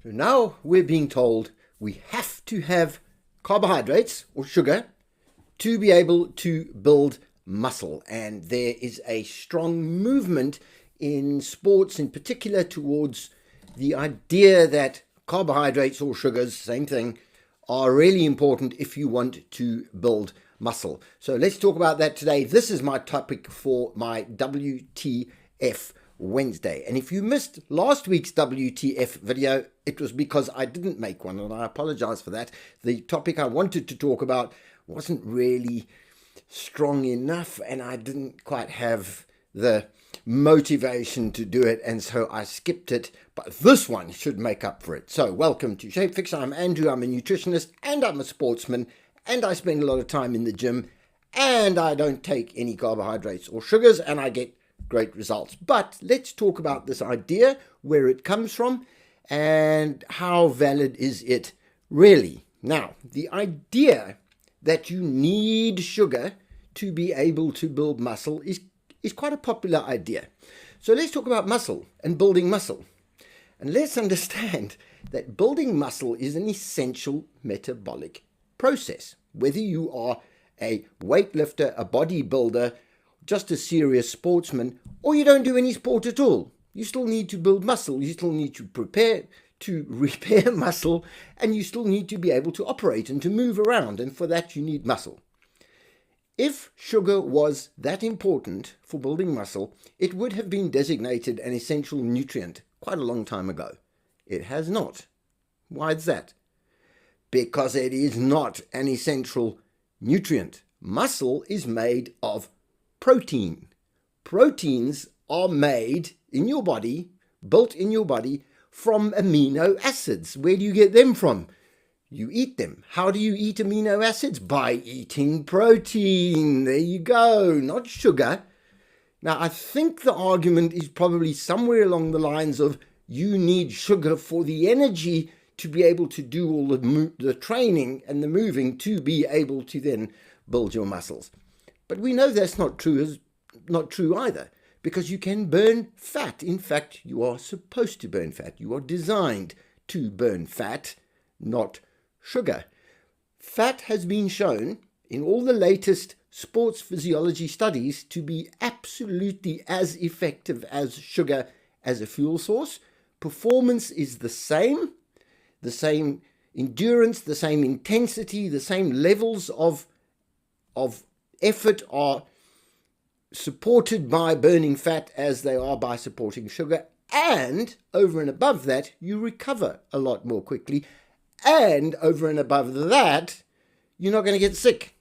So now we're being told we have to have carbohydrates or sugar to be able to build muscle. And there is a strong movement in sports in particular towards the idea that carbohydrates or sugars, same thing, are really important if you want to build muscle. So let's talk about that today. This is my topic for my WTF Wednesday. And if you missed last week's WTF video, it was because I didn't make one, and I apologize for that. The topic I wanted to talk about wasn't really strong enough, and I didn't quite have the motivation to do it, and so I skipped it. But this one should make up for it. So welcome to Shapefixer. I'm Andrew. I'm a nutritionist and I'm a sportsman, and I spend a lot of time in the gym, and I don't take any carbohydrates or sugars, and I get great results. But let's talk about this idea, where it comes from, and how valid is it really. Now, the idea that you need sugar to be able to build muscle is quite a popular idea. So let's talk about muscle and building muscle. And let's understand that building muscle is an essential metabolic process. Whether you are a weightlifter, a bodybuilder, just a serious sportsman, or you don't do any sport at all, you still need to build muscle. You still need to prepare to repair muscle, and you still need to be able to operate and to move around, and for that you need muscle. If sugar was that important for building muscle, it would have been designated an essential nutrient quite a long time ago. It has not. Why is that? Because it is not an essential nutrient. Muscle is made of protein. Proteins are made in your body, built in your body, from amino acids. Where do you get them from? You eat them. How do you eat amino acids? By eating protein. There you go, not sugar. Now, I think the argument is probably somewhere along the lines of you need sugar for the energy to be able to do all the training and the moving to be able to then build your muscles. But we know that's not true either, because you can burn fat. In fact, you are supposed to burn fat. You are designed to burn fat, not sugar. Fat has been shown in all the latest sports physiology studies to be absolutely as effective as sugar as a fuel source. Performance is the same endurance, the same intensity, the same levels of effort are supported by burning fat as they are by supporting sugar. And over and above that, you recover a lot more quickly. And over and above that, you're not going to get sick.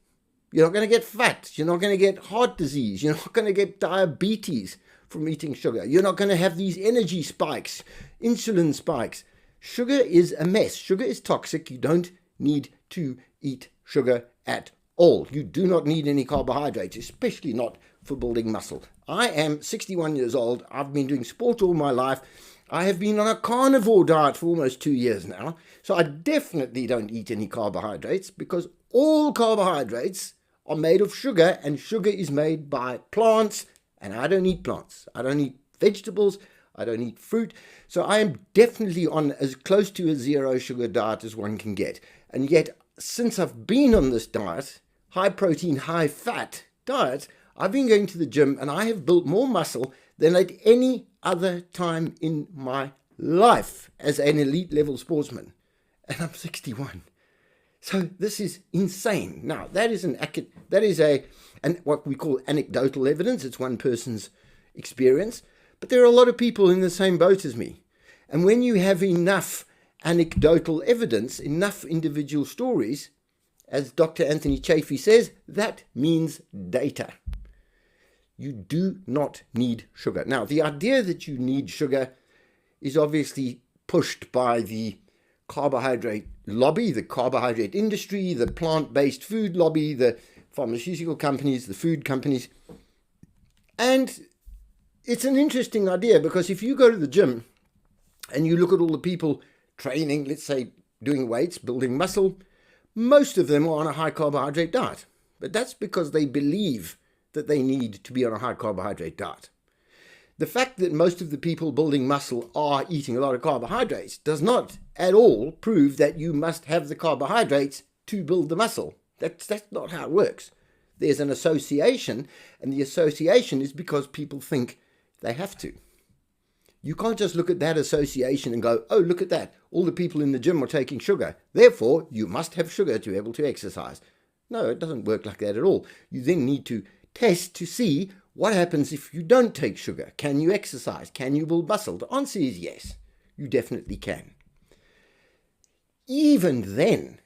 You're not going to get fat. You're not going to get heart disease. You're not going to get diabetes from eating sugar. You're not going to have these energy spikes, insulin spikes. Sugar is a mess. Sugar is toxic. You don't need to eat sugar at all. You do not need any carbohydrates, especially not for building muscle. I am 61 years old. I've been doing sport all my life. I have been on a carnivore diet for almost 2 years now. So I definitely don't eat any carbohydrates, because all carbohydrates are made of sugar, and sugar is made by plants, and I don't eat plants. I don't eat vegetables. I don't eat fruit. So I am definitely on as close to a zero sugar diet as one can get. And yet, since I've been on this diet, high protein, high fat diet, I've been going to the gym, and I have built more muscle than at any other time in my life as an elite level sportsman. And I'm 61. So this is insane. Now, that is what we call anecdotal evidence. It's one person's experience. But there are a lot of people in the same boat as me. And when you have enough anecdotal evidence, enough individual stories, as Dr. Anthony Chaffee says, that means data. You do not need sugar. Now, the idea that you need sugar is obviously pushed by the carbohydrate lobby, the carbohydrate industry, the plant-based food lobby, the pharmaceutical companies, the food companies. And it's an interesting idea, because if you go to the gym and you look at all the people training, let's say doing weights, building muscle, most of them are on a high carbohydrate diet. But that's because they believe that they need to be on a high carbohydrate diet. The fact that most of the people building muscle are eating a lot of carbohydrates does not at all prove that you must have the carbohydrates to build the muscle. That's not how it works. There's an association, and the association is because people think they have to. You can't just look at that association and go, oh, look at that. All the people in the gym are taking sugar. Therefore, you must have sugar to be able to exercise. No, it doesn't work like that at all. You then need to test to see what happens if you don't take sugar. Can you exercise? Can you build muscle? The answer is yes. You definitely can. Even then,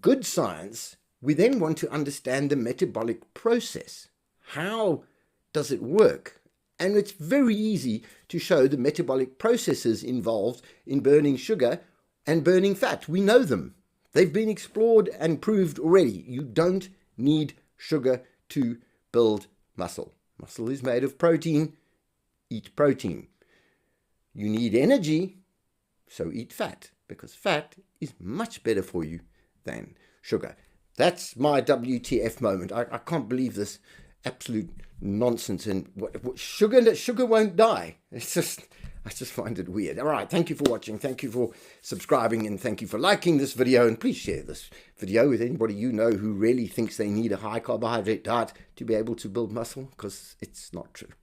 good science, we then want to understand the metabolic process. How does it work? And it's very easy to show the metabolic processes involved in burning sugar and burning fat. We know them. They've been explored and proved already. You don't need sugar to build muscle. Muscle is made of protein. Eat protein. You need energy, so eat fat, because fat is much better for you than sugar. That's my WTF moment. I can't believe this absolute nonsense. And sugar won't die. I just find it weird. All right, thank you for watching. Thank you for subscribing, and thank you for liking this video. And please share this video with anybody you know who really thinks they need a high carbohydrate diet to be able to build muscle, because it's not true.